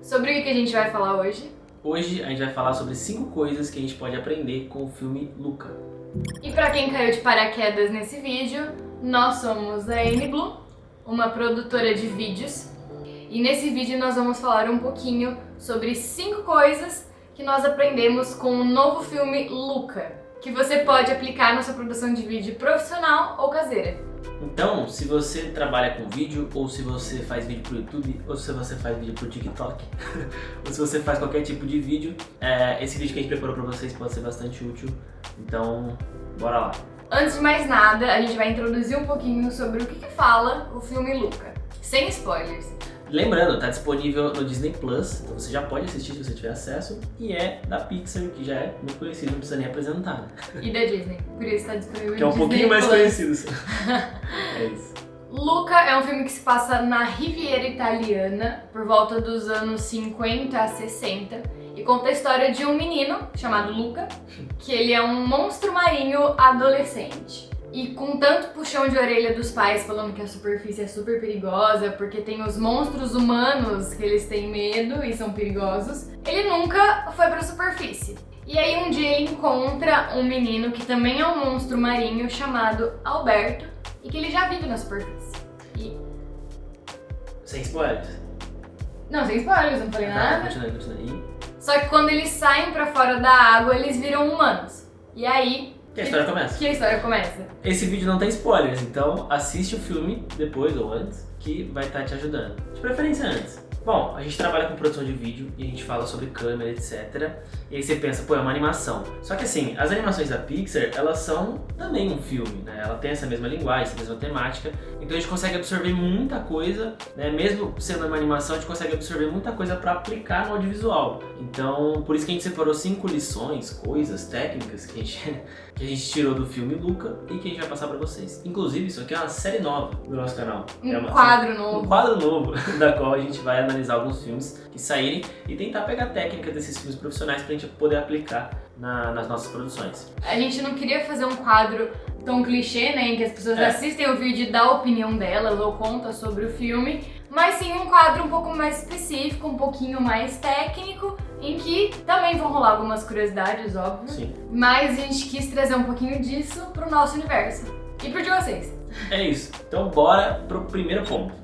Sobre o que a gente vai falar hoje? Hoje a gente vai falar sobre 5 coisas que a gente pode aprender com o filme Luca. E pra quem caiu de paraquedas nesse vídeo, nós somos a N-Blue, uma produtora de vídeos. E nesse vídeo nós vamos falar um pouquinho sobre 5 coisas que nós aprendemos com o novo filme Luca, que você pode aplicar na sua produção de vídeo profissional ou caseira. Então, se você trabalha com vídeo, ou se você faz vídeo pro YouTube, ou se você faz vídeo pro TikTok, ou se você faz qualquer tipo de vídeo, esse vídeo que a gente preparou pra vocês pode ser bastante útil. Então, bora lá. Antes de mais nada, a gente vai introduzir um pouquinho sobre o que fala o filme Luca, sem spoilers. Lembrando, tá disponível no Disney Plus, então você já pode assistir se você tiver acesso, e é da Pixar, que já é muito conhecido, não precisa nem apresentar, né? E da Disney, por isso tá disponível Que é um Disney pouquinho mais Plus. conhecido. É isso. Luca é um filme que se passa na Riviera Italiana, por volta dos anos 50 a 60, e conta a história de um menino chamado Luca, que ele é um monstro marinho adolescente. E com tanto puxão de orelha dos pais falando que a superfície é super perigosa, porque tem os monstros humanos que eles têm medo e são perigosos, ele nunca foi pra superfície. E aí um dia ele encontra um menino que também é um monstro marinho chamado Alberto e que ele já vive na superfície. Sem spoilers. Não, sem spoilers, não falei nada. Continua aí. Só que quando eles saem pra fora da água, eles viram humanos. E aí Que a história começa. que a história começa. Esse vídeo não tem spoilers, então assiste o filme depois ou antes, que vai estar te ajudando. De preferência antes. Bom, a gente trabalha com produção de vídeo e a gente fala sobre câmera, etc. E aí você pensa, pô, é uma animação. Só que assim, as animações da Pixar, elas são também um filme, né? Ela tem essa mesma linguagem, essa mesma temática. Então a gente consegue absorver muita coisa, né? Mesmo sendo uma animação, a gente consegue absorver muita coisa para aplicar no audiovisual. Então, por isso que a gente separou 5 lições, coisas, técnicas que a gente tirou do filme Luca e que a gente vai passar para vocês. Inclusive, isso aqui é uma série nova do nosso canal. Um quadro Um novo. quadro novo, da qual a gente vai analisar alguns filmes que saírem e tentar pegar a técnica desses filmes profissionais pra gente poder aplicar nas nossas produções. A gente não queria fazer um quadro tão clichê, né, em que as pessoas assistem o vídeo e dão a opinião delas ou contam sobre o filme, mas sim um quadro um pouco mais específico, um pouquinho mais técnico, em que também vão rolar algumas curiosidades, óbvio, Sim. mas a gente quis trazer um pouquinho disso pro nosso universo e pro de vocês. É isso. Então bora pro primeiro ponto.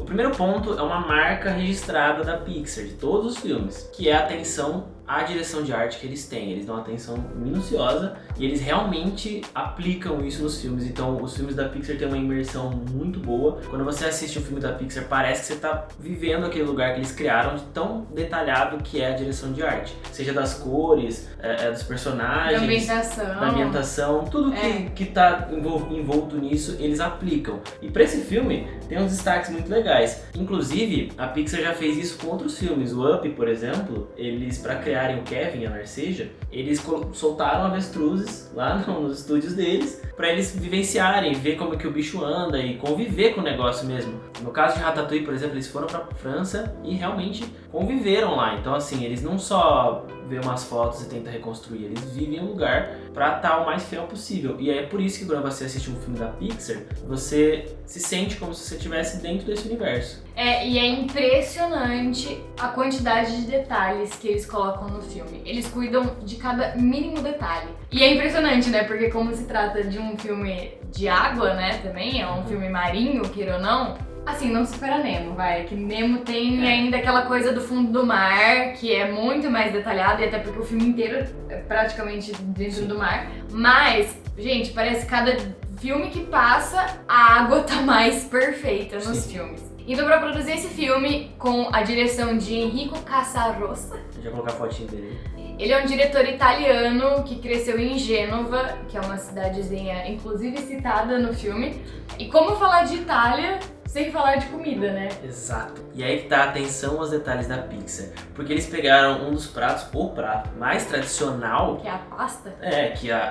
O primeiro ponto é uma marca registrada da Pixar, de todos os filmes, que é a atenção à direção de arte que eles têm. Eles dão uma atenção minuciosa e eles realmente aplicam isso nos filmes. Então os filmes da Pixar têm uma imersão muito boa. Quando você assiste um filme da Pixar, parece que você está vivendo aquele lugar que eles criaram, de tão detalhado que é a direção de arte. Seja das cores, dos personagens, da ambientação, tudo que tá envolto nisso, eles aplicam. E para esse filme, tem uns destaques muito legais. Inclusive, a Pixar já fez isso com outros filmes. O Up, por exemplo, eles, para criarem o Kevin e a Narceja, eles soltaram avestruzes lá nos estúdios deles para eles vivenciarem, ver como é que o bicho anda e conviver com o negócio mesmo. No caso de Ratatouille, por exemplo, eles foram para França e realmente conviveram lá. Então assim, eles não só vê umas fotos e tentam reconstruir, eles vivem um lugar para estar o mais fiel possível. E é por isso que quando você assiste um filme da Pixar, você se sente como se você estivesse dentro desse universo. E é impressionante a quantidade de detalhes que eles colocam no filme. Eles cuidam de cada mínimo detalhe. E é impressionante, né? Porque como se trata de um filme de água, né, também, é um filme marinho, queira ou não, assim, não supera Nemo, vai. Que Nemo tem ainda aquela coisa do fundo do mar, que é muito mais detalhado, e até porque o filme inteiro é praticamente dentro do mar. Mas, gente, parece que cada filme que passa, a água tá mais perfeita nos filmes. Então, pra produzir esse filme, com a direção de Enrico Casarosa, Deixa eu colocar a fotinha dele. ele é um diretor italiano que cresceu em Gênova, que é uma cidadezinha inclusive citada no filme. E como falar de Itália sem falar de comida, né? Exato. E aí que tá a atenção aos detalhes da Pixar. Porque eles pegaram um dos pratos, o prato mais tradicional. Que é a pasta.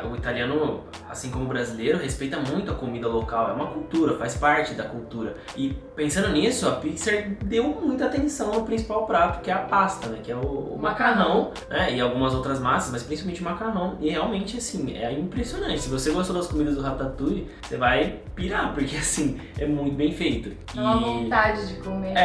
O italiano, assim como o brasileiro, respeita muito a comida local. É uma cultura, faz parte da cultura. E Pensando nisso, a Pixar deu muita atenção no principal prato, que é a pasta, né? Que é o macarrão, né? E algumas outras massas, mas principalmente o macarrão. E realmente, assim, é impressionante. Se você gostou das comidas do Ratatouille, você vai pirar, porque, assim, é muito bem feito. É uma vontade de comer.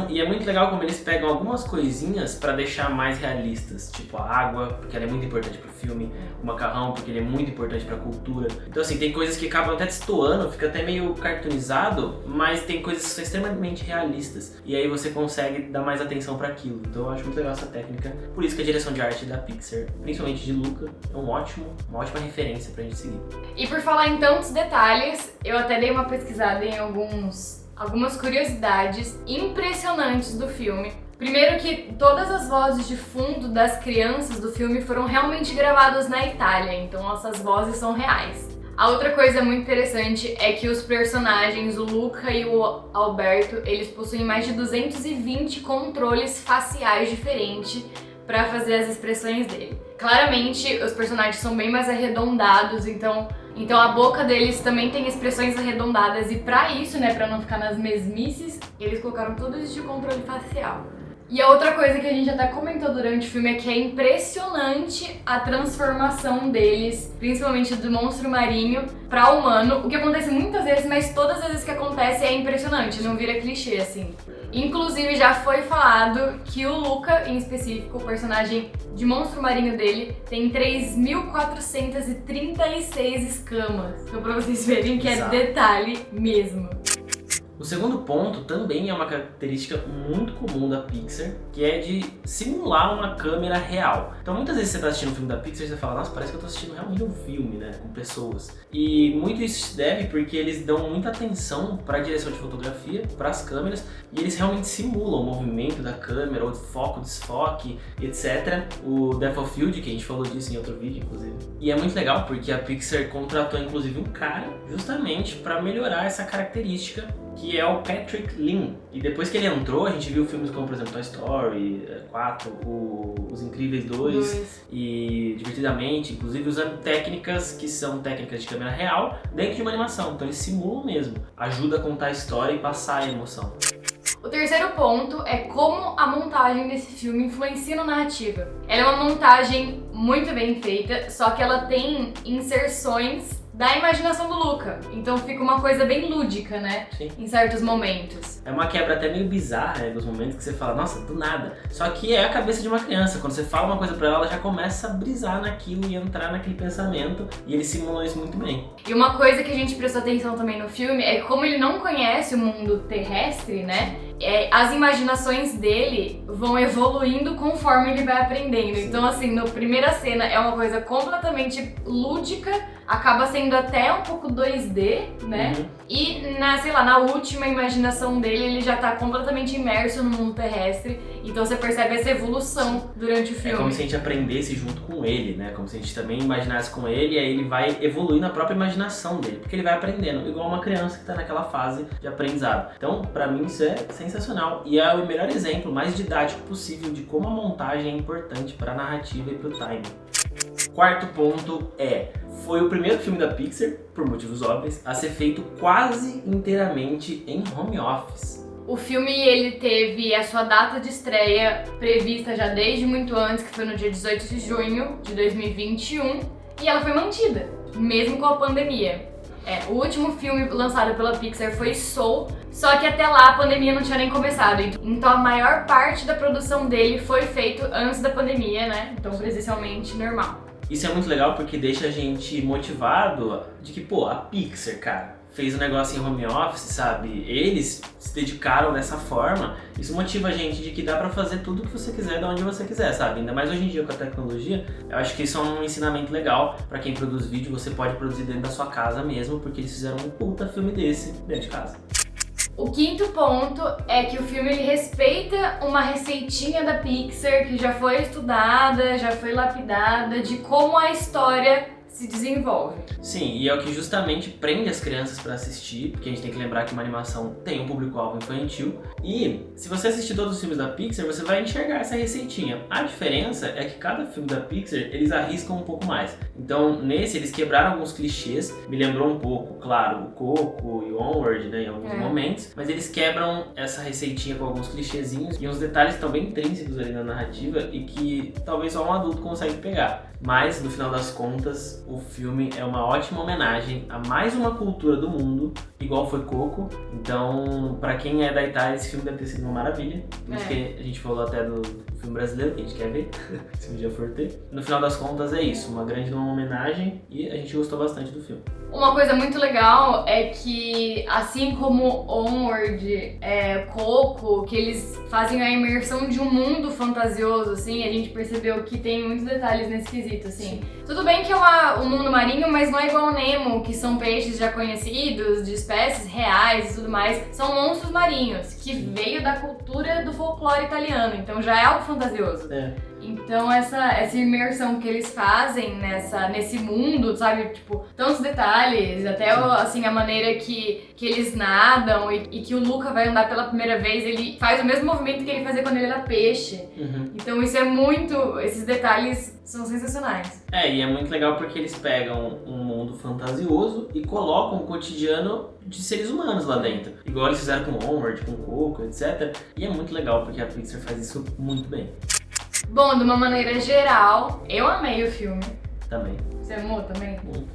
E é muito legal como eles pegam algumas coisinhas pra deixar mais realistas. Tipo a água, porque ela é muito importante pro filme. O macarrão, porque ele é muito importante pra cultura. Então, assim, tem coisas que acabam até destoando, fica até meio cartoonizado, mas tem coisas que são extremamente realistas. E aí você consegue dar mais atenção pra aquilo. Então eu acho muito legal essa técnica. Por isso que a direção de arte da Pixar, principalmente de Luca, é uma ótima referência pra gente seguir. E por falar em tantos detalhes, eu até dei uma pesquisada em algumas curiosidades impressionantes do filme. Primeiro que todas as vozes de fundo das crianças do filme foram realmente gravadas na Itália, então essas vozes são reais. A outra coisa muito interessante é que os personagens, o Luca e o Alberto, eles possuem mais de 220 controles faciais diferentes para fazer as expressões dele. Claramente, os personagens são bem mais arredondados, então a boca deles também tem expressões arredondadas e para isso, né, para não ficar nas mesmices, eles colocaram todo isso de controle facial. E a outra coisa que a gente até comentou durante o filme é que é impressionante a transformação deles, principalmente do monstro marinho para humano, o que acontece muitas vezes, mas todas as vezes que acontece é impressionante, não vira clichê assim. Inclusive já foi falado que o Luca, em específico, o personagem de monstro marinho dele, tem 3.436 escamas. Então pra vocês verem que é detalhe mesmo. O segundo ponto também é uma característica muito comum da Pixar, que é de simular uma câmera real. Então muitas vezes você está assistindo um filme da Pixar e você fala, nossa, parece que eu estou assistindo realmente um filme, né, com pessoas. E muito isso se deve porque eles dão muita atenção para a direção de fotografia, para as câmeras, e eles realmente simulam o movimento da câmera, o foco, desfoque, etc. O Depth of Field, que a gente falou disso em outro vídeo, inclusive. E é muito legal porque a Pixar contratou inclusive um cara justamente para melhorar essa característica, que é o Patrick Lean. E depois que ele entrou, a gente viu filmes como, por exemplo, Toy Story 4, Os Incríveis 2 e Divertidamente, inclusive usando técnicas que são técnicas de câmera real dentro de uma animação. Então eles simulam mesmo, ajuda a contar a história e passar a emoção. O terceiro ponto é como a montagem desse filme influencia na narrativa. Ela é uma montagem muito bem feita, só que ela tem inserções da imaginação do Luca. Então fica uma coisa bem lúdica, né? Sim. Em certos momentos. É uma quebra até meio bizarra, né? Dos momentos que você fala, nossa, do nada. Só que é a cabeça de uma criança. Quando você fala uma coisa pra ela, ela já começa a brisar naquilo e entrar naquele pensamento. E eles simulam isso muito bem. E uma coisa que a gente prestou atenção também no filme é que como ele não conhece o mundo terrestre, né? As imaginações dele vão evoluindo conforme ele vai aprendendo. Sim. Então, assim, na primeira cena é uma coisa completamente lúdica, acaba sendo até um pouco 2D, né? Uhum. E na última imaginação dele, ele já tá completamente imerso no mundo terrestre. Então você percebe essa evolução durante o filme. É como se a gente aprendesse junto com ele, né? Como se a gente também imaginasse com ele e aí ele vai evoluir na própria imaginação dele. Porque ele vai aprendendo, igual uma criança que tá naquela fase de aprendizado. Então, pra mim, isso é sensacional. E é o melhor exemplo, mais didático possível de como a montagem é importante pra narrativa e pro timing. Quarto ponto foi o primeiro filme da Pixar, por motivos óbvios, a ser feito quase inteiramente em home office. O filme ele teve a sua data de estreia prevista já desde muito antes, que foi no dia 18 de junho de 2021, e ela foi mantida, mesmo com a pandemia. O último filme lançado pela Pixar foi Soul, só que até lá a pandemia não tinha nem começado. Então a maior parte da produção dele foi feito antes da pandemia, né? Então presencialmente normal. Isso é muito legal porque deixa a gente motivado de que, a Pixar, cara, fez um negócio em home office, sabe? Eles se dedicaram dessa forma. Isso motiva a gente de que dá pra fazer tudo o que você quiser, de onde você quiser, sabe? Ainda mais hoje em dia com a tecnologia, eu acho que isso é um ensinamento legal pra quem produz vídeo. Você pode produzir dentro da sua casa mesmo, porque eles fizeram um puta filme desse dentro de casa. O quinto ponto é que o filme ele respeita uma receitinha da Pixar que já foi estudada, já foi lapidada, de como a história se desenvolve. Sim, e é o que justamente prende as crianças pra assistir, porque a gente tem que lembrar que uma animação tem um público-alvo infantil. E se você assistir todos os filmes da Pixar, você vai enxergar essa receitinha. A diferença é que cada filme da Pixar, eles arriscam um pouco mais. Então, nesse, eles quebraram alguns clichês, me lembrou um pouco, claro, o Coco e o Onward, né, em alguns momentos, mas eles quebram essa receitinha com alguns clichêzinhos e uns detalhes que estão bem intrínsecos ali na narrativa e que talvez só um adulto consegue pegar. Mas, no final das contas, o filme é uma ótima homenagem a mais uma cultura do mundo, igual foi Coco. Então, pra quem é da Itália, esse filme deve ter sido uma maravilha. Por isso que a gente falou até do filme brasileiro, que a gente quer ver, se um dia for ter. No final das contas, é isso, uma grande homenagem e a gente gostou bastante do filme. Uma coisa muito legal é que, assim como Onward, Coco, que eles fazem a imersão de um mundo fantasioso, assim, a gente percebeu que tem muitos detalhes nesse quesito, assim. Tudo bem que é um mundo marinho, mas não é igual ao Nemo, que são peixes já conhecidos, de espécies reais e tudo mais. São monstros marinhos, que veio da cultura do folclore italiano, então já é algo fantasioso. Então essa imersão que eles fazem nesse mundo, sabe, tipo, tantos detalhes, até assim, a maneira que eles nadam e que o Luca vai andar pela primeira vez, ele faz o mesmo movimento que ele fazia quando ele era peixe. Então isso esses detalhes são sensacionais. E é muito legal porque eles pegam um mundo fantasioso e colocam o cotidiano de seres humanos lá dentro. Igual eles fizeram com Onward, com Coco, etc. E é muito legal porque a Pixar faz isso muito bem. Bom, de uma maneira geral, eu amei o filme. Também. Você amou também? Muito.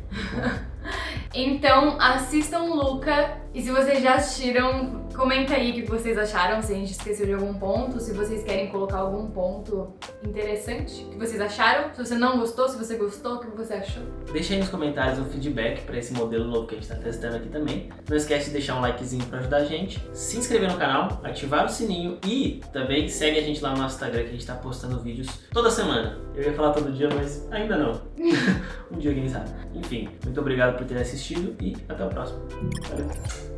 Então assistam Luca, e se vocês já assistiram, comenta aí o que vocês acharam, se a gente esqueceu de algum ponto, se vocês querem colocar algum ponto interessante, o que vocês acharam, se você não gostou, se você gostou, o que você achou. Deixa aí nos comentários um feedback para esse modelo novo que a gente está testando aqui também. Não esquece de deixar um likezinho para ajudar a gente, se inscrever no canal, ativar o sininho e também segue a gente lá no nosso Instagram que a gente está postando vídeos toda semana. Eu ia falar todo dia, mas ainda não. Um dia quem sabe. Enfim, muito obrigado por ter assistido e até o próximo. Valeu!